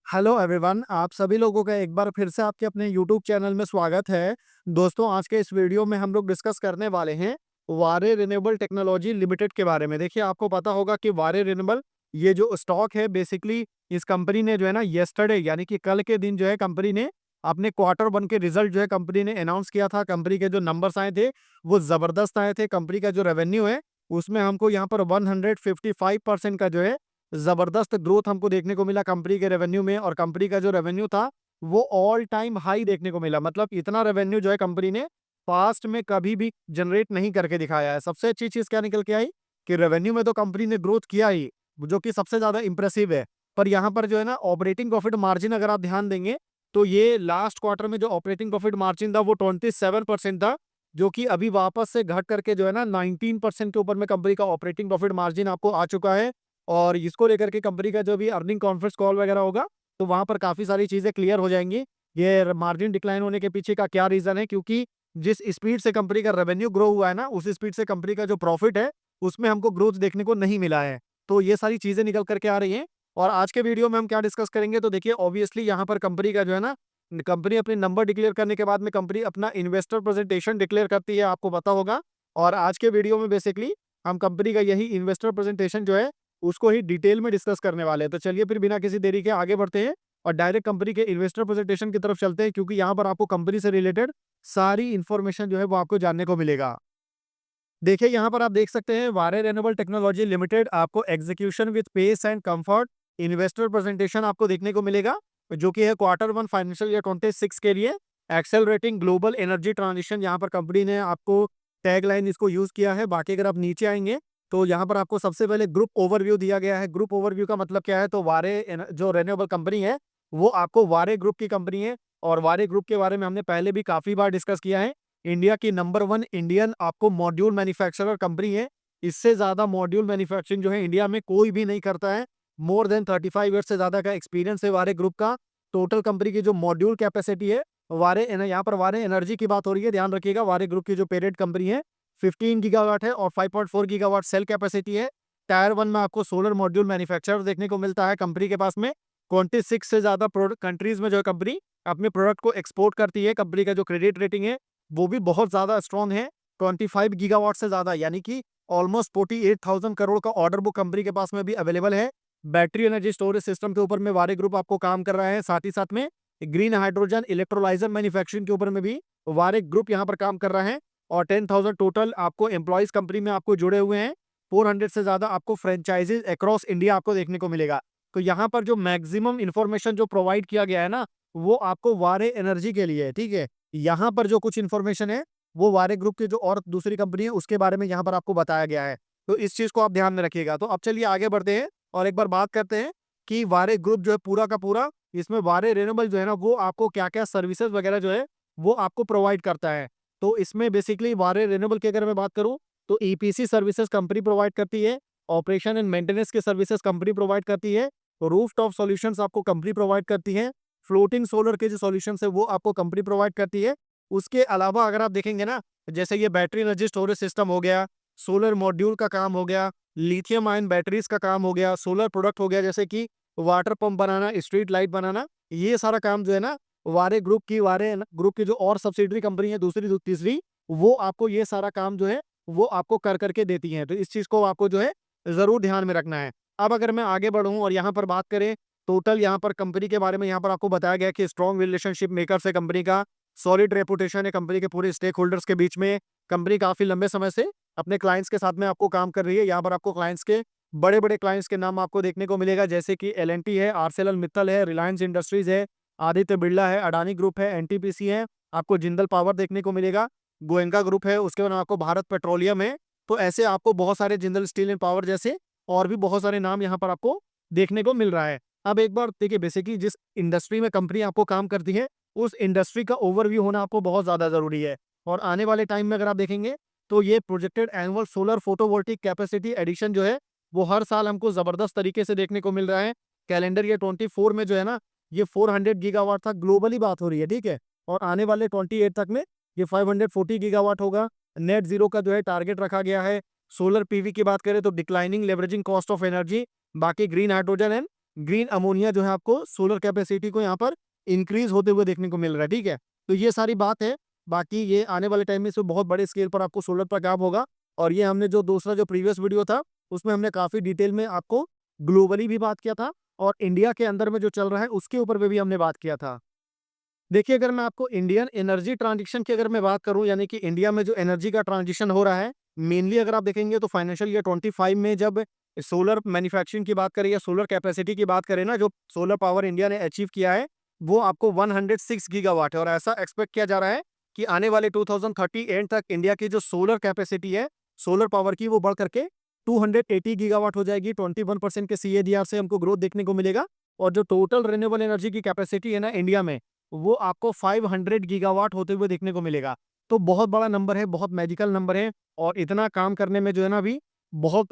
Hello everyone, आप सभी लोगों का एक बार फिर से आपके अपने यूट्यूब चैनल में स्वागत है। दोस्तों, आज के इस वीडियो में हम लोग डिस्कस करने वाले हैं वारे रिन्यूएबल टेक्नोलॉजी लिमिटेड के बारे में। देखिए, आपको पता होगा कि वारे रिन्यूएबल ये जो स्टॉक है, बेसिकली इस कंपनी ने जो है ना यस्टरडे यानी कि कल के दिन जो है कंपनी ने अपने क्वार्टर वन के रिजल्ट जो है कंपनी ने अनाउंस किया था। कंपनी के जो नंबर्स आए थे वो जबरदस्त आए थे। कंपनी का जो रेवेन्यू है उसमें हमको यहाँ पर 155% का जो है जबरदस्त ग्रोथ हमको देखने को मिला कंपनी के रेवेन्यू में। और कंपनी का जो रेवेन्यू था वो ऑल टाइम हाई देखने को मिला। मतलब इतना रेवेन्यू जो है कंपनी ने पास्ट में कभी भी जनरेट नहीं करके दिखाया है। सबसे अच्छी चीज क्या निकल के आई कि रेवेन्यू में तो कंपनी ने ग्रोथ किया ही, जो कि सबसे ज्यादा इंप्रेसिव है। पर यहाँ पर जो है ना ऑपरेटिंग प्रॉफिट मार्जिन अगर आप ध्यान देंगे तो ये लास्ट क्वार्टर में जो ऑपरेटिंग प्रॉफिट मार्जिन था वो 27% था, जो कि अभी वापस से घट करके जो है ना 19% के ऊपर में कंपनी का ऑपरेटिंग प्रॉफिट मार्जिन आपको आ चुका है। और इसको लेकर के कंपनी का जो भी अर्निंग कॉन्फ्रेंस कॉल वगैरह होगा तो वहां पर काफी सारी चीजें क्लियर हो जाएंगी। ये मार्जिन डिक्लाइन होने के पीछे का क्या रीजन है, क्योंकि जिस स्पीड से कंपनी का रेवेन्यू ग्रो हुआ है ना उस स्पीड से कंपनी का जो प्रॉफिट है उसमें हमको ग्रोथ देखने को नहीं मिला है। तो ये सारी चीजें निकल करके आ रही हैं। और आज के वीडियो में हम क्या डिस्कस करेंगे, तो देखिए ऑब्वियसली यहाँ पर कंपनी का जो है ना, कंपनी अपने नंबर डिक्लेयर करने के बाद में कंपनी अपना इन्वेस्टर प्रेजेंटेशन डिक्लेयर करती है, आपको पता होगा। और आज के वीडियो में बेसिकली हम कंपनी का यही इन्वेस्टर प्रेजेंटेशन जो है उसको ही डिटेल में डिस्कस करने वाले हैं। तो चलिए फिर बिना किसी देरी के आगे बढ़ते हैं और डायरेक्ट कंपनी के इन्वेस्टर प्रेजेंटेशन की तरफ चलते हैं, क्योंकि यहाँ पर आपको कंपनी से रिलेटेड सारी इंफॉर्मेशन जो है वो आपको जानने को मिलेगा। देखिए, यहाँ पर आप देख सकते हैं वारे रिन्यूएबल टेक्नोलॉजी लिमिटेड आपको execution with pace and comfort investor presentation आपको देखने को मिलेगा, जो कि है क्वार्टर वन फाइनेंशियल ईयर 26 के लिए एक्सेलरेटिंग ग्लोबल एनर्जी ट्रांजिशन। यहाँ पर कंपनी ने आपको टैगलाइन इसको यूज किया है। बाकी अगर आप नीचे आएंगे तो यहाँ पर आपको सबसे पहले ग्रुप ओवरव्यू दिया गया है। ग्रुप ओवरव्यू का मतलब क्या है, तो जो रिन्यूएबल कंपनी है वो आपको वारे ग्रुप की कंपनी है। और वारे ग्रुप के बारे में हमने पहले भी काफी बार डिस्कस किया है। इंडिया की नंबर वन इंडियन आपको मॉड्यूल मैन्युफैक्चरर कंपनी है। इससे ज्यादा मॉड्यूल मैन्युफैक्चरिंग जो है इंडिया में कोई भी नहीं करता है। मोर देन 35 ईयर्स से ज्यादा का एक्सपीरियंस है वारे ग्रुप का। टोटल कंपनी की जो मॉड्यूल कैपेसिटी है, यहाँ पर वारे एनर्जी की बात हो रही है, ध्यान रखिएगा। वारे ग्रुप की जो पेरेंट कंपनी है 15 गीगावाट है और 5.4 गीगावाट सेल कैपेसिटी है। टायर वन में आपको सोलर मॉड्यूल मैन्युफैक्चरर देखने को मिलता है कंपनी के पास में। 26 से ज्यादा प्रोडक्ट कंट्रीज में जो है कंपनी अपने प्रोडक्ट को एक्सपोर्ट करती है। कंपनी का जो क्रेडिट रेटिंग है वो भी बहुत ज्यादा स्ट्रॉन्ग है। 25 गीगावाट से ज्यादा यानी कि ऑलमोस्ट 48,000 करोड़ का ऑर्डर बुक कंपनी के पास में भी अवेलेबल है। बैटरी एनर्जी स्टोरेज सिस्टम के ऊपर में वारे ग्रुप आपको काम कर रहा है। साथ ही साथ में ग्रीन हाइड्रोजन इलेक्ट्रोलाइजर मैन्युफैक्चरिंग के ऊपर में भी वारे ग्रुप यहाँ पर काम कर रहा है। और 10,000 टोटल आपको एम्प्लॉइज कंपनी में आपको जुड़े हुए हैं। 400 से ज्यादा आपको फ्रेंचाइजीज अक्रॉस इंडिया आपको देखने को मिलेगा। तो यहाँ पर जो मैक्सिमम इंफॉर्मेशन जो प्रोवाइड किया गया है ना, वो आपको वारे एनर्जी के लिए है, ठीक है। यहाँ पर जो कुछ इन्फॉर्मेशन है वो वारे ग्रुप की जो और दूसरी कंपनी है उसके बारे में यहाँ पर आपको बताया गया है। तो इस चीज को आप ध्यान में रखिएगा। तो अब चलिए आगे बढ़ते हैं और एक बार बात करते हैं कि वारे ग्रुप जो है पूरा का पूरा, इसमें वारे रिन्यूएबल जो है ना वो आपको क्या क्या सर्विसेज वगैरह जो है वो आपको प्रोवाइड करता है। तो इसमें बेसिकली वारे रिन्यूएबल की अगर मैं बात करूं तो ईपीसी सर्विसेज कंपनी प्रोवाइड करती है। ऑपरेशन एंड मेंटेनेंस के सर्विसेज कंपनी प्रोवाइड करती है। रूफटॉप सॉल्यूशंस आपको कंपनी प्रोवाइड करती है। फ्लोटिंग सोलर के जो सॉल्यूशंस है वो आपको कंपनी प्रोवाइड करती है। उसके अलावा अगर आप देखेंगे ना, जैसे ये बैटरी एनर्जी स्टोरेज सिस्टम हो गया, सोलर मॉड्यूल का काम हो गया, लिथियम आयन बैटरीज का काम हो गया, सोलर प्रोडक्ट हो गया जैसे कि वाटर पंप बनाना, स्ट्रीट लाइट बनाना, ये सारा काम जो है ना वारे ग्रुप की जो और सब्सिडरी कंपनी है दूसरी तीसरी, वो आपको ये सारा काम जो है वो आपको कर करके देती है। तो इस चीज को आपको जो है जरूर ध्यान में रखना है। अब अगर मैं आगे बढ़ूं और यहाँ पर बात करें टोटल यहाँ पर कंपनी के बारे में, यहाँ पर आपको बताया गया कि स्ट्रॉन्ग रिलेशनशिप मेकर से कंपनी का सॉलिड रेपुटेशन है कंपनी के पूरे स्टेक होल्डर्स के बीच में। कंपनी काफी लंबे समय से अपने क्लाइंट्स के साथ में आपको काम कर रही है। यहाँ पर आपको क्लाइंट्स के बड़े बड़े क्लाइंट्स के नाम आपको देखने को मिलेगा, जैसे कि एल है, आरसेलर मित्तल है, रिलायंस इंडस्ट्रीज है, आदित्य बिरला है, अडानी ग्रुप है, एनटीपीसी है, आपको जिंदल पावर देखने को मिलेगा, गोयनका ग्रुप है, उसके बाद आपको भारत पेट्रोलियम है। तो ऐसे आपको बहुत सारे जिंदल स्टील एंड पावर जैसे और भी बहुत सारे नाम यहाँ पर आपको देखने को मिल रहा है। अब एक बार देखिए, बेसिकली जिस इंडस्ट्री में कंपनी आपको काम करती है उस इंडस्ट्री का ओवरव्यू होना आपको बहुत ज्यादा जरूरी है। और आने वाले टाइम में अगर आप देखेंगे तो ये projected annual solar photovoltaic capacity addition जो है वो हर साल हमको जबरदस्त तरीके से देखने को मिल रहा है। कैलेंडर ईयर 24 में जो है ना ये 400 गीगावाट था, ग्लोबली बात हो रही है, ठीक है। और आने वाले 28 तक में ये 540 गीगावाट होगा। नेट जीरो का जो है टारगेट रखा गया है। सोलर पीवी की बात करें तो declining leveraging cost of energy, बाकी green hydrogen and green ammonia जो है आपको सोलर कैपेसिटी को यहाँ पर इंक्रीज होते हुए देखने को मिल रहा है, ठीक है। तो ये सारी बात है। बाकी ये आने वाले टाइम में इसमें बहुत बड़े स्केल पर आपको सोलर पर काम होगा। और ये हमने जो दूसरा जो प्रीवियस वीडियो था उसमें हमने काफी डिटेल में आपको ग्लोबली भी बात किया था और इंडिया के अंदर में जो चल रहा है उसके ऊपर भी हमने बात किया था। देखिए, अगर मैं आपको इंडियन एनर्जी ट्रांजिशन की अगर मैं बात करूं, यानी कि इंडिया में जो एनर्जी का ट्रांजिशन हो रहा है, मेनली अगर आप देखेंगे तो फाइनेंशियल ईयर 25 में जब सोलर मैन्युफैक्चरिंग की बात करें या सोलर कैपेसिटी की बात करें ना, जो सोलर पावर इंडिया ने अचीव किया है वो आपको 106 गीगावाट है। और ऐसा एक्सपेक्ट किया जा रहा है कि आने वाले 2030 एंड तक इंडिया की जो सोलर कैपेसिटी है सोलर पावर की, वो बढ़ करके 280 गीगावाट हो जाएगी। 21% के CAGR से हमको ग्रोथ देखने को मिलेगा। और जो टोटल रिन्यूएबल एनर्जी की कैपेसिटी है ना इंडिया में, वो आपको 500 गीगावाट होते हुए देखने को मिलेगा। तो बहुत बड़ा नंबर है, बहुत मैजिकल नंबर है। और इतना काम करने में जो है ना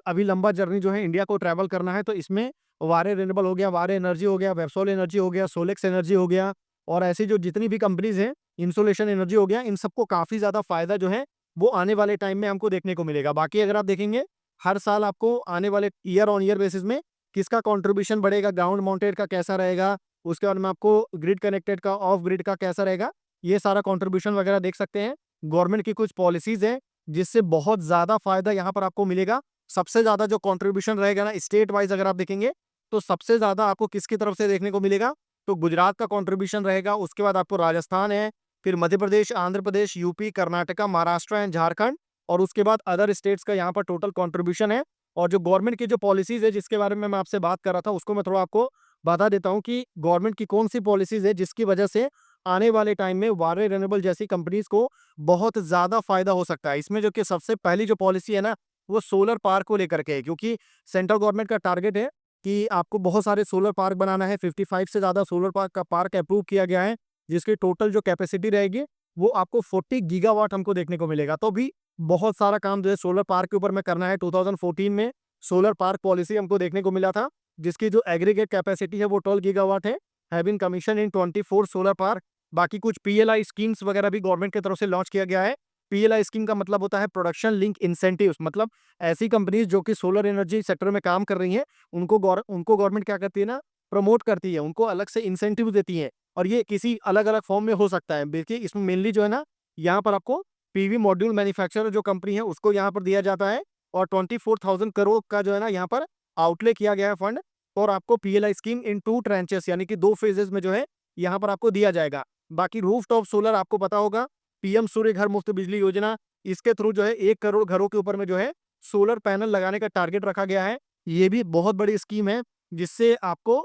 अभी लंबा जर्नी जो है इंडिया को ट्रैवल करना है। तो इसमें वारे रिन्यूएबल हो गया, वारे एनर्जी हो गया, वेबसोल एनर्जी हो गया, सोलेक्स एनर्जी हो गया और ऐसी जो जितनी भी कंपनीज हैं, इंसोलेशन एनर्जी हो गया, इन सबको काफी ज्यादा फायदा जो है वो आने वाले टाइम में हमको देखने को मिलेगा। बाकी अगर आप देखेंगे हर साल आपको आने वाले ईयर ऑन ईयर बेसिस में किसका कंट्रीब्यूशन बढ़ेगा, ग्राउंड माउंटेड का कैसा रहेगा, उसके बाद में आपको ग्रिड कनेक्टेड का, ऑफ ग्रिड का कैसा रहेगा, ये सारा कंट्रीब्यूशन वगैरह देख सकते हैं। गवर्नमेंट की कुछ पॉलिसीज है जिससे बहुत ज्यादा फायदा यहाँ पर आपको मिलेगा। सबसे ज्यादा जो कंट्रीब्यूशन रहेगा ना स्टेट वाइज अगर आप देखेंगे तो सबसे ज्यादा आपको किसकी तरफ से देखने को मिलेगा, तो गुजरात का कंट्रीब्यूशन रहेगा। उसके बाद आपको राजस्थान है, फिर मध्य प्रदेश, आंध्र प्रदेश, यूपी, कर्नाटका, महाराष्ट्र एंड झारखंड और उसके बाद अदर स्टेट्स का यहाँ पर टोटल कंट्रीब्यूशन है। और जो गवर्नमेंट की जो पॉलिसीज है जिसके बारे में मैं आपसे बात कर रहा था उसको मैं थोड़ा आपको बता देता हूँ कि गवर्नमेंट की कौन सी पॉलिसीज है जिसकी वजह से आने वाले टाइम में वारे रिन्यूएबल जैसी कंपनीज को बहुत ज्यादा फायदा हो सकता है। इसमें जो कि सबसे पहली जो पॉलिसी है ना वो सोलर पार्क को लेकर के है, क्योंकि सेंट्रल गवर्नमेंट का टारगेट है कि आपको बहुत सारे सोलर पार्क बनाना है। 55 से ज्यादा सोलर पार्क अप्रूव किया गया है जिसकी टोटल जो कैपेसिटी रहेगी वो आपको 40 गीगावाट हमको देखने को मिलेगा। तो भी बहुत सारा काम जो है सोलर पार्क के ऊपर में करना है। 2014 में सोलर पार्क पॉलिसी हमको देखने को मिला था जिसकी जो एग्रीगेट कैपेसिटी है वो 12 गीगावाट है। Have been commission in 24 solar park. बाकी कुछ PLI स्कीम्स वगैरह भी गवर्नमेंट की तरफ से लॉन्च किया गया है। PLI स्कीम का मतलब होता है प्रोडक्शन लिंक इंसेंटिव्स, मतलब ऐसी कंपनीज जो कि सोलर एनर्जी सेक्टर में काम कर रही हैं उनको गवर्नमेंट क्या करती है ना, प्रमोट करती है, उनको अलग से इंसेंटिव देती है। और ये किसी अलग अलग फॉर्म में हो सकता है। देखिए इसमें मेनली जो है ना यहाँ पर आपको PV मॉड्यूल मैन्युफैक्चरर जो कंपनी है उसको यहाँ पर दिया जाता है। और 24,000 करोड़ का जो है ना यहाँ पर आउटले किया गया है फंड। और आपको PLI स्कीम इन 2 ट्रांचेस यानी कि 2 फेजेस में जो है यहाँ पर आपको दिया जाएगा। बाकी रूफटॉप सोलर आपको पता होगा, PM सूर्य घर मुफ्त बिजली योजना, इसके थ्रू जो है 1 करोड़ घरों के ऊपर में जो है सोलर पैनल लगाने का टारगेट रखा गया है। ये भी बहुत बड़ी स्कीम है जिससे आपको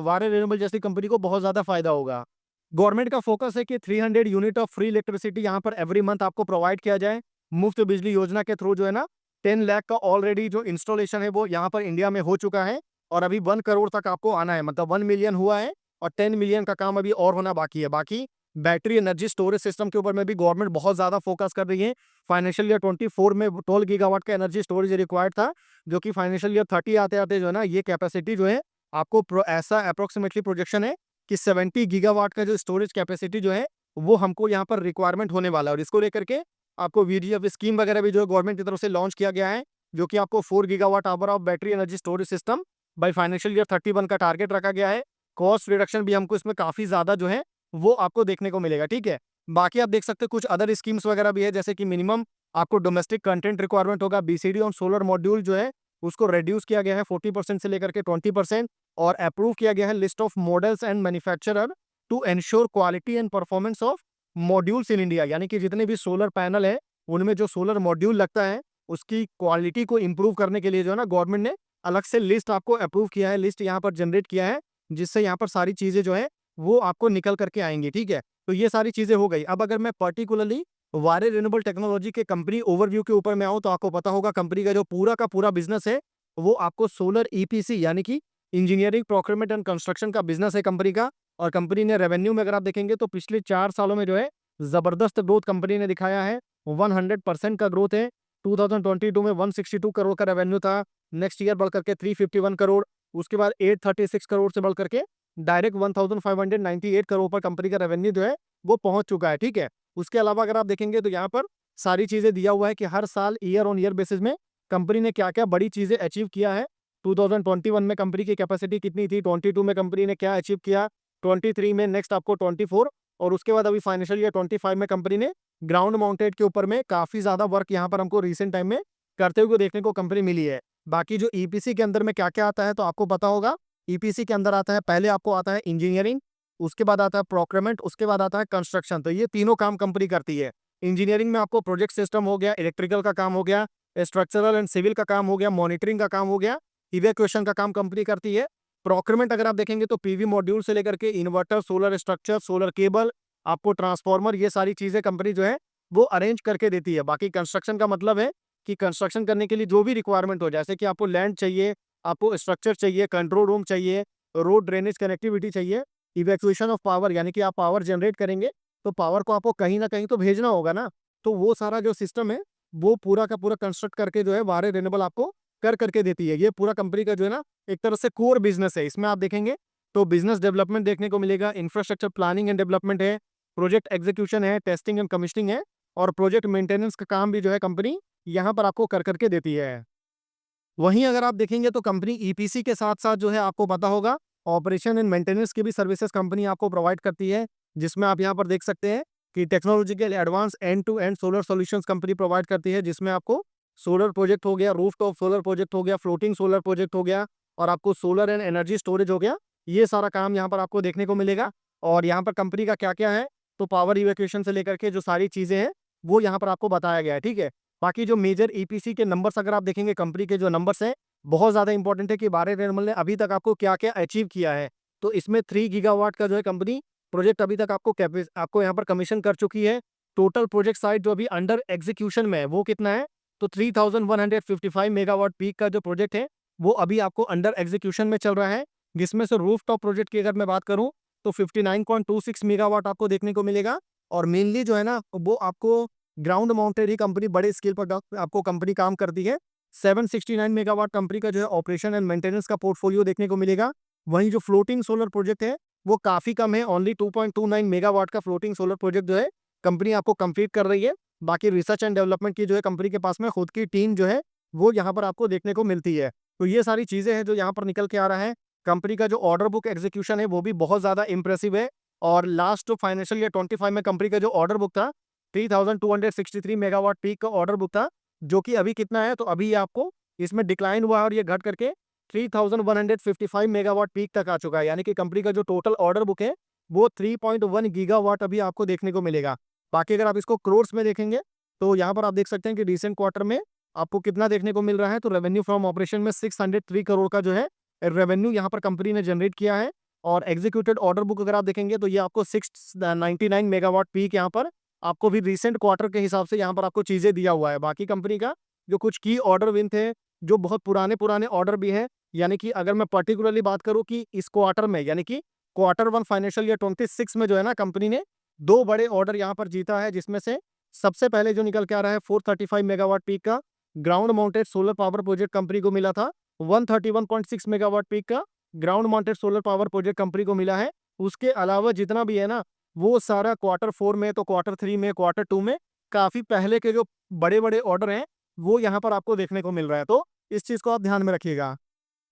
वारे रिन्यूएबल जैसी कंपनी को बहुत ज्यादा फायदा होगा। गवर्नमेंट का फोकस है कि 300 यूनिट ऑफ फ्री इलेक्ट्रिसिटी यहाँ पर एवरी मंथ आपको प्रोवाइड किया जाए। मुफ्त बिजली योजना के थ्रू जो है ना 10 लाख का ऑलरेडी जो इंस्टॉलेशन है वो यहाँ पर इंडिया में हो चुका है। और अभी 1 करोड़ तक आपको आना है, मतलब 1 मिलियन हुआ है और 10 मिलियन का काम अभी और होना बाकी है। बाकी बैटरी एनर्जी स्टोरेज सिस्टम के ऊपर में भी गवर्नमेंट बहुत ज्यादा फोकस कर रही है। फाइनेंशियल ईयर 24 में 12 गीगावाट का एनर्जी स्टोरेज रिक्वायर्ड था, जो कि फाइनेंशियल ईयर 30 आते आते जो है ना ये कैपेसिटी जो है आपको ऐसा अप्रोक्सीमेटली प्रोजेक्शन है कि 70 गीगावाट का जो स्टोरेज कैपेसिटी जो है वो हमको यहाँ पर रिक्वायरमेंट होने वाला है। और इसको लेकर के आपको VDF स्कीम वगैरह भी जो है गवर्नमेंट की तरफ से लॉन्च किया गया है, जो कि आपको 4 gigawatt hour of battery energy storage system by financial year 31 का टारगेट रखा गया है। कॉस्ट रिडक्शन भी हमको इसमें काफी ज्यादा जो है वो आपको देखने को मिलेगा, ठीक है। बाकी आप देख सकते हैं कुछ अदर स्कीम्स वगैरह भी है, जैसे कि मिनिमम आपको डोमेस्टिक कंटेंट रिक्वायरमेंट होगा। BCD ऑन सोलर मॉड्यूल जो है उसको रिड्यूस किया गया है 40% से लेकर के 20%। और अप्रूव किया गया है list of models and manufacturer to ensure quality and performance of modules in India. यानी कि जितने भी सोलर पैनल है उनमें जो सोलर मॉड्यूल लगता है उसकी क्वालिटी को इंप्रूव करने के लिए जो है ना गवर्नमेंट ने अलग से लिस्ट आपको अप्रूव किया है, लिस्ट यहाँ पर जनरेट किया है, जिससे यहाँ पर सारी चीजें जो है वो आपको निकल करके आएंगी, ठीक है। तो ये सारी चीजें हो गई। अब अगर मैं पर्टिकुलरली वारे रिन्यूएबल टेक्नोलॉजी के कंपनी ओवरव्यू के ऊपर मैं आऊँ तो आपको पता होगा कंपनी का जो पूरा का पूरा बिजनेस है वो आपको सोलर EPC यानी कि इंजीनियरिंग प्रोक्योरमेंट एंड कंस्ट्रक्शन का बिजनेस है कंपनी का। और कंपनी ने रेवेन्यू में अगर आप देखेंगे तो पिछले 4 सालों में जो है जबरदस्त ग्रोथ कंपनी ने दिखाया है। 100% का ग्रोथ है। 2022 में 162 करोड़ का रेवेन्यू था, नेक्स्ट ईयर बढ़ करके 351 करोड़, उसके बाद 836 करोड़ से बढ़ करके डायरेक्ट 1598 करोड़ पर कंपनी का रेवेन्यू जो है वो पहुंच चुका है, ठीक है। उसके अलावा अगर आप देखेंगे तो यहाँ पर सारी चीजें दिया हुआ है कि हर साल ईयर ऑन ईयर बेसिस में कंपनी ने क्या क्या बड़ी चीजें अचीव किया है। 2021 में कंपनी की कैपेसिटी कितनी थी, 22 में कंपनी ने क्या अचीव किया, 23 में, नेक्स्ट आपको 24 और उसके बाद अभी फाइनेंशियल ईयर 25 में कंपनी ने ग्राउंड माउंटेड के ऊपर में काफ़ी ज़्यादा वर्क यहाँ पर हमको रिसेंट टाइम में करते हुए देखने को कंपनी मिली है। बाकी जो ईपीसी के अंदर में क्या-क्या आता है तो आपको पता होगा, ईपीसी के अंदर आता है, पहले आपको आता है इंजीनियरिंग, उसके बाद आता है प्रोक्योरमेंट, उसके बाद आता है कंस्ट्रक्शन। तो ये तीनों काम कंपनी करती है। इंजीनियरिंग में आपको प्रोजेक्ट सिस्टम हो गया, इलेक्ट्रिकल का काम हो गया, स्ट्रक्चरल एंड सिविल का काम हो गया, मॉनिटरिंग का काम हो गया, इवैक्यूएशन का काम कंपनी करती है। प्रोक्योरमेंट अगर आप देखेंगे तो पीवी मॉड्यूल से लेकर के inverter, solar structure, solar cable, आपको ट्रांसफार्मर, ये सारी चीज़ें कंपनी जो है वो अरेंज करके देती है। बाकी कंस्ट्रक्शन का मतलब है कि कंस्ट्रक्शन करने के लिए जो भी रिक्वायरमेंट हो, जैसे कि आपको लैंड चाहिए, आपको स्ट्रक्चर चाहिए, कंट्रोल रूम चाहिए, रोड ड्रेनेज कनेक्टिविटी चाहिए, इवैक्यूएशन ऑफ पावर यानी कि आप पावर जनरेट करेंगे, तो पावर को आपको कहीं न कहीं तो भेजना होगा ना। तो वो सारा जो सिस्टम है, वो पूरा का पूरा कंस्ट्रक्ट करके जो है वारे रिन्यूएबल आपको कर करके देती है। ये पूरा कंपनी का जो है ना एक तरह से कोर बिज़नेस है। इसमें आप देखेंगे तो बिज़नेस डेवलपमेंट देखने को मिलेगा, इंफ्रास्ट्रक्चर प्लानिंग एंड डेवलपमेंट है, प्रोजेक्ट एग्जीक्यूशन है, टेस्टिंग एंड कमीशनिंग है और प्रोजेक्ट मेंटेनेंस का काम भी जो है कंपनी यहाँ पर आपको कर करके देती है। वहीं अगर आप देखेंगे तो कंपनी ईपीसी के साथ-साथ जो है आपको पता होगा ऑपरेशन एंड मेंटेनेंस की भी सर्विसेज कंपनी आपको प्रोवाइड करती है, जिसमें आप यहाँ पर देख सकते हैं कि technological advance end to end solar solutions company provide करती है, जिसमें आपको सोलर प्रोजेक्ट हो गया, रूफटॉप सोलर प्रोजेक्ट हो गया, फ्लोटिंग सोलर प्रोजेक्ट हो गया और आपको सोलर एंड एनर्जी स्टोरेज हो गया। ये सारा काम यहाँ पर आपको देखने को मिलेगा और यहाँ पर कंपनी का क्या-क्या है, तो पावर इवैक्यूएशन से लेकर के जो सारी चीज़ें हैं, वो यहाँ पर आपको बताया गया है, ठीक है? बाकी जो मेजर ईपीसी के नंबर्स अगर आप देखेंगे कंपनी के जो नंबर्स हैं, बहुत ज़्यादा इंपॉर्टेंट है कि भारत रेलमल ने अभी तक आपको क्या-क्या अचीव किया है। तो इसमें 3 गीगावाट का जो है कंपनी प्रोजेक्ट अभी तक आपको यहाँ पर कमीशन कर चुकी है। टोटल प्रोजेक्ट साइट जो अभी अंडर एग्जीक्यूशन में है, वो कितना है? तो 3155 मेगावाट पीक का जो प्रोजेक्ट है, वो अभी आपको अंडर एग्जीक्यूशन में चल रहा है। जिसमें से रूफटॉप प्रोजेक्ट की अगर मैं बात करूँ, तो 59.26 मेगावाट आपको देखने को मिलेगा और मेनली जो है ना, वो आपको ग्राउंड माउंटेड ही कंपनी बड़े स्केल पर आपको कंपनी काम करती है। 769 मेगावाट कंपनी का जो है ऑपरेशन एंड मेंटेनेंस का पोर्टफोलियो देखने को मिलेगा। वहीं जो फ्लोटिंग सोलर प्रोजेक्ट है, वो काफ़ी कम है, ओनली 2.29 मेगावाट का फ्लोटिंग सोलर प्रोजेक्ट जो है, कंपनी आपको कंप्लीट कर रही है। बाकी रिसर्च एंड डेवलपमेंट की जो है कंपनी के पास में खुद की टीम जो है, वो यहाँ पर आपको देखने को मिलती है। तो ये सारी चीज़ें हैं जो यहाँ पर निकल के आ रहा है। कंपनी का जो ऑर्डर बुक एग्जीक्यूशन है, वो भी बहुत ज़्यादा इम्प्रेसिव है और लास्ट फाइनेंशियल ईयर 25 में कंपनी का जो ऑर्डर बुक था, 3263 मेगावाट पीक का ऑर्डर बुक था, जो कि अभी कितना है, तो अभी आपको इसमें डिक्लाइन हुआ है और ये घट करके 3155 मेगावाट पीक तक आ चुका है। यानी कि कंपनी का जो टोटल ऑर्डर बुक है, वो 3.1 गीगावाट अभी आपको देखने को मिलेगा। बाकी अगर आप इसको क्रोर्स में देखेंगे, तो यहाँ पर आप देख सकते हैं कि रिसेंट क्वार्टर में आपको कितना देखने को मिल रहा है, तो रेवेन्यू फ्रॉम ऑपरेशन में 603 करोड़ का जो है रेवेन्यू यहाँ पर कंपनी ने जनरेट किया है और एग्जीक्यूटेड ऑर्डर बुक अगर आप देखेंगे, तो ये आपको 699 मेगावाट पीक यहाँ पर आपको भी रिसेंट क्वार्टर के हिसाब से यहाँ पर आपको चीज़ें दिया हुआ है। बाकी कंपनी का जो कुछ की ऑर्डर विन थे, जो बहुत पुराने-पुराने ऑर्डर भी हैं, यानी कि अगर मैं पर्टिकुलरली बात करूँ कि इस क्वार्टर में, यानी कि क्वार्टर 1 फाइनेंशियल ईयर 26 में जो है ना, कंपनी ने 2 बड़े ऑर्डर यहाँ पर जीता है, जिसमें से सबसे पहले जो निकल के आ रहा है 435 मेगावाट पीक का ground mounted solar power project company को मिला था। 131.6 मेगावाट पीक का ground mounted solar power project company को मिला है। उसके अलावा जितना भी है ना, वो सारा क्वार्टर 4 में, तो क्वार्टर 3 में, क्वार्टर 2 में काफ़ी पहले के जो बड़े-बड़े ऑर्डर हैं, वो यहाँ पर आपको देखने को मिल रहा है। तो इस चीज़ को आप ध्यान में रखिएगा।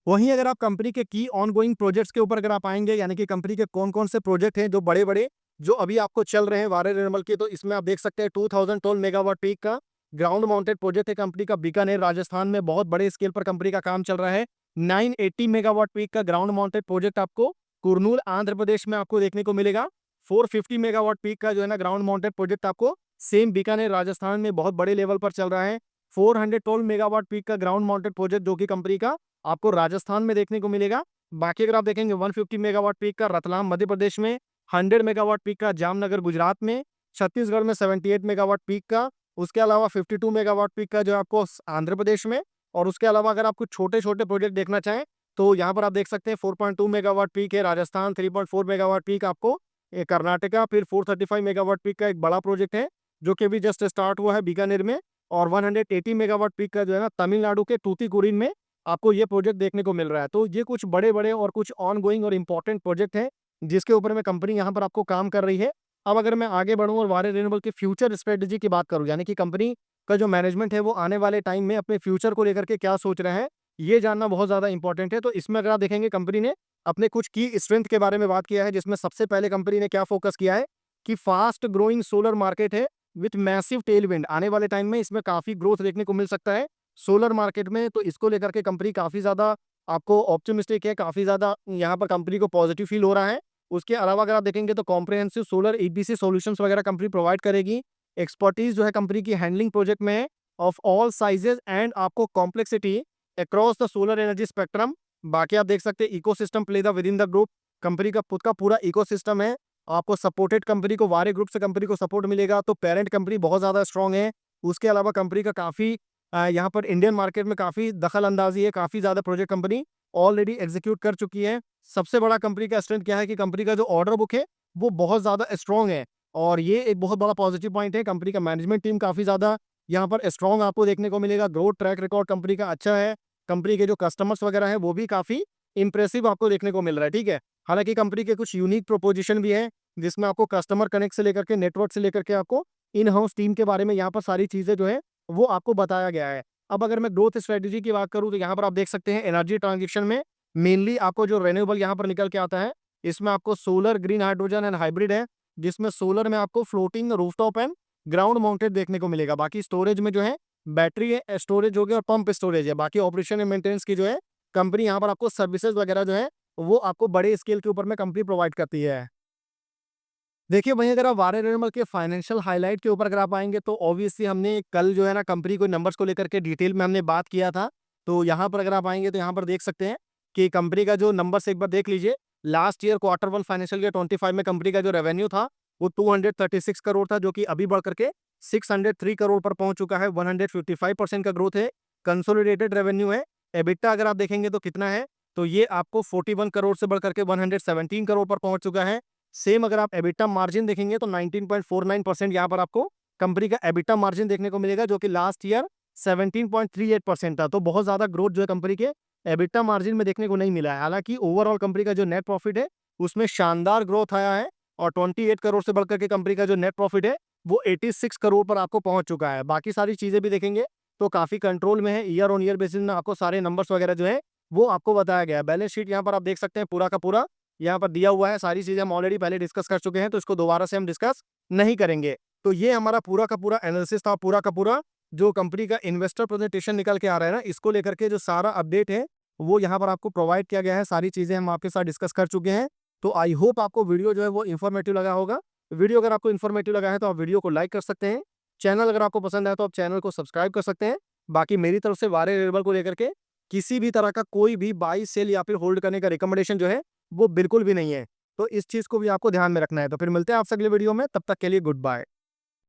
वहीं अगर आप कंपनी के की ऑनगोइंग प्रोजेक्ट्स के ऊपर अगर आप आएँगे, यानी कि कंपनी के कौन-कौन से प्रोजेक्ट हैं जो बड़े-बड़े, जो अभी आपको चल रहे हैं वारे रिन्यूएबल के, तो इसमें आप देख सकते हैं 2012 मेगावाट पीक का ग्राउंड माउंटेड प्रोजेक्ट है कंपनी का बीकानेर, राजस्थान में बहुत बड़े स्केल पर कंपनी का काम चल रहा है। 980 मेगावाट पीक का ग्राउंड माउंटेड प्रोजेक्ट आपको कुरनूल, आंध्र प्रदेश में आपको देखने को मिलेगा। 450 मेगावाट पीक का जो है ना ग्राउंड माउंटेड प्रोजेक्ट आपको सेम बीकानेर, राजस्थान में बहुत बड़े लेवल पर चल रहा है। 412 मेगावाट पीक का ग्राउंड माउंटेड प्रोजेक्ट जो कि कंपनी का आपको राजस्थान में देखने को मिलेगा। बाकी अगर आप देखेंगे 150 मेगावाट पीक का रतलाम, मध्य प्रदेश में, 100 मेगावाट पीक का जामनगर, गुजरात में, छत्तीसगढ़ में 78 मेगावाट पीक का, उसके अलावा 52 मेगावाट पीक का जो आपको आंध्र प्रदेश में, और उसके अलावा अगर आप कुछ छोटे-छोटे प्रोजेक्ट देखना चाहें, तो यहाँ पर आप देख सकते हैं 4.2 मेगावाट पीक है राजस्थान, 3.4 मेगावाट पीक आपको कर्नाटका, फिर 435 मेगावाट पीक का एक बड़ा प्रोजेक्ट है, जो कि अभी जस्ट स्टार्ट हुआ है बीकानेर में, और 180 मेगावाट पीक का जो है ना तमिलनाडु के तूतीकुरिन में आपको ये प्रोजेक्ट देखने को मिल रहा है। तो ये कुछ बड़े-बड़े और कुछ ऑनगोइंग और इम्पोर्टेंट प्रोजेक्ट हैं, जिसके ऊपर में कंपनी यहाँ पर आपको काम कर रही है। अब अगर मैं आगे बढ़ूँ और वारे रिन्यूएबल की फ्यूचर स्ट्रेटजी की बात करूँ, यानी कि कंपनी का जो मैनेजमेंट है, वो आने वाले टाइम में अपने फ्यूचर को लेकर के क्या सोच रहे हैं, ये जानना बहुत ज़्यादा इंपॉर्टेंट है। तो इसमें अगर आप देखेंगे कंपनी ने अपने कुछ की स्ट्रेंथ के बारे में बात किया है, जिसमें सबसे पहले कंपनी ने क्या फ़ोकस किया है कि फास्ट ग्रोइंग सोलर मार्केट है विथ मैसिव टेलविंड। आने वाले टाइम में इसमें काफ़ी ग्रोथ देखने को मिल सकता है सोलर मार्केट में, तो इसको लेकर के कंपनी काफ़ी ज़्यादा आपको ऑप्टिमिस्टिक है, काफ़ी ज़्यादा यहाँ पर कंपनी को पॉजिटिव फील हो रहा है। उसके अलावा अगर आप देखेंगे तो कॉम्प्रिहेंसिव सोलर ईपीसी सॉल्यूशंस वगैरह कंपनी प्रोवाइड करेगी। एक्सपर्टीज़ जो है कंपनी की हैंडलिंग प्रोजेक्ट में है ऑफ ऑल साइजेज़ एंड आपको complexity across the solar energy spectrum. बाकी आप देख सकते हैं ecosystem play the with in the group, company का खुद का पूरा इकोसिस्टम है। आपको सपोर्टेड कंपनी को वारे ग्रुप से कंपनी को सपोर्ट मिलेगा, तो पेरेंट कंपनी बहुत ज़्यादा स्ट्रांग है। उसके अलावा कंपनी का काफ़ी यहाँ पर इंडियन मार्केट में काफ़ी दखल अंदाजी है, काफ़ी ज़्यादा प्रोजेक्ट कंपनी ऑलरेडी एग्जीक्यूट कर चुकी है। सबसे बड़ा कंपनी का स्ट्रेंथ क्या है कि कंपनी का जो ऑर्डर बुक है वो बहुत ज़्यादा स्ट्रांग है, और ये एक बहुत बड़ा पॉजिटिव पॉइंट है। कंपनी का मैनेजमेंट टीम काफ़ी ज़्यादा यहाँ पर स्ट्रांग आपको देखने को मिलेगा। ग्रोथ ट्रैक रिकॉर्ड कंपनी का अच्छा है। कंपनी के जो कस्टमर्स वगैरह हैं वो भी काफ़ी इंप्रेसिव आपको देखने को मिल रहा है, ठीक है। हालाँकि कंपनी के कुछ यूनिक प्रोपोज़िशन भी है, जिसमें आपको कस्टमर कनेक्ट से लेकर के नेटवर्क से लेकर के आपको इन हाउस टीम के बारे में यहाँ पर सारी चीज़ें जो है वो आपको बताया गया है। अब अगर मैं ग्रोथ स्ट्रेटजी की बात करूँ तो यहाँ पर आप देख सकते हैं एनर्जी ट्रांजिशन में मेनली आपको जो रिन्यूएबल यहाँ पर निकल के आता है, इसमें आपको solar, green hydrogen and hybrid है, जिसमें सोलर में आपको floating, rooftop and ground mounted देखने को मिलेगा। बाकी स्टोरेज में जो है बैटरी है, स्टोरेज हो गया और पंप स्टोरेज है। बाकी ऑपरेशन एंड मेंटेनेंस की जो है कंपनी यहाँ पर आपको सर्विसेज वगैरह जो है वो आपको बड़े स्केल के ऊपर में कंपनी प्रोवाइड करती है। देखिए, वहीं अगर आप वारे रेमल के फाइनेंशियल हाइलाइट के ऊपर अगर आप आएँगे तो ऑब्वियसली हमने कल जो है ना कंपनी को नंबर्स को लेकर के डिटेल में हमने बात किया था। तो यहाँ पर अगर आप आएँगे तो यहाँ पर देख सकते हैं कि कंपनी का जो नंबर्स एक बार देख लीजिए। Last year quarter 1 financial year 25 में कंपनी का जो रेवेन्यू था वो 236 करोड़ था, जो कि अभी बढ़ करके 603 करोड़ पर पहुँच चुका है। 155% का ग्रोथ है। कंसोलिडेटेड रेवेन्यू है। एबिटा अगर आप देखेंगे तो कितना है, तो ये आपको 41 करोड़ से बढ़ करके 117 करोड़ पर पहुँच चुका है। सेम अगर आप एबिटा मार्जिन देखेंगे तो 19.49% यहाँ पर आपको कंपनी का एबिटा मार्जिन देखने को मिलेगा, जो कि लास्ट ईयर 17.38% था। तो बहुत ज़्यादा ग्रोथ जो है कंपनी के एबिटा मार्जिन में देखने को नहीं मिला है। हालाँकि ओवरऑल कंपनी का जो नेट प्रॉफिट है, उसमें शानदार ग्रोथ आया है और 28 करोड़ से बढ़कर के कंपनी का जो नेट प्रॉफिट है, वो 86 करोड़ पर आपको पहुँच चुका है। बाकी सारी चीज़ें भी देखेंगे तो काफ़ी कंट्रोल में है। ईयर ऑन ईयर बेसिस में आपको सारे नंबर्स वगैरह जो है, वो आपको बताया गया है। बैलेंस शीट यहाँ पर आप देख सकते हैं पूरा का पूरा यहाँ पर दिया हुआ है। सारी चीज़ें हम ऑलरेडी पहले डिस्कस कर चुके हैं, तो इसको दोबारा से हम डिस्कस नहीं करेंगे। तो ये हमारा पूरा का पूरा एनालिसिस था, पूरा का पूरा जो कंपनी का इन्वेस्टर प्रेजेंटेशन निकल के आ रहा है ना, इसको लेकर के जो सारा अपडेट है, वो यहाँ पर आपको प्रोवाइड किया गया है। सारी चीज़ें हम आपके साथ डिस्कस कर चुके हैं। तो आई होप आपको वीडियो जो है वो इन्फॉर्मेटिव लगा होगा। वीडियो अगर आपको इन्फॉर्मेटिव लगा है तो आप वीडियो को लाइक कर सकते हैं। चैनल अगर आपको पसंद आया तो आप चैनल को सब्सक्राइब कर सकते हैं। बाकी मेरी तरफ से वारे रेबल को लेकर के किसी भी तरह का कोई भी बाई, सेल या फिर होल्ड करने का रिकमेंडेशन जो है, वो बिल्कुल भी नहीं है। तो इस चीज़ को भी आपको ध्यान में रखना है। तो फिर मिलते हैं आपसे अगले वीडियो में, तब तक के लिए गुड बाय।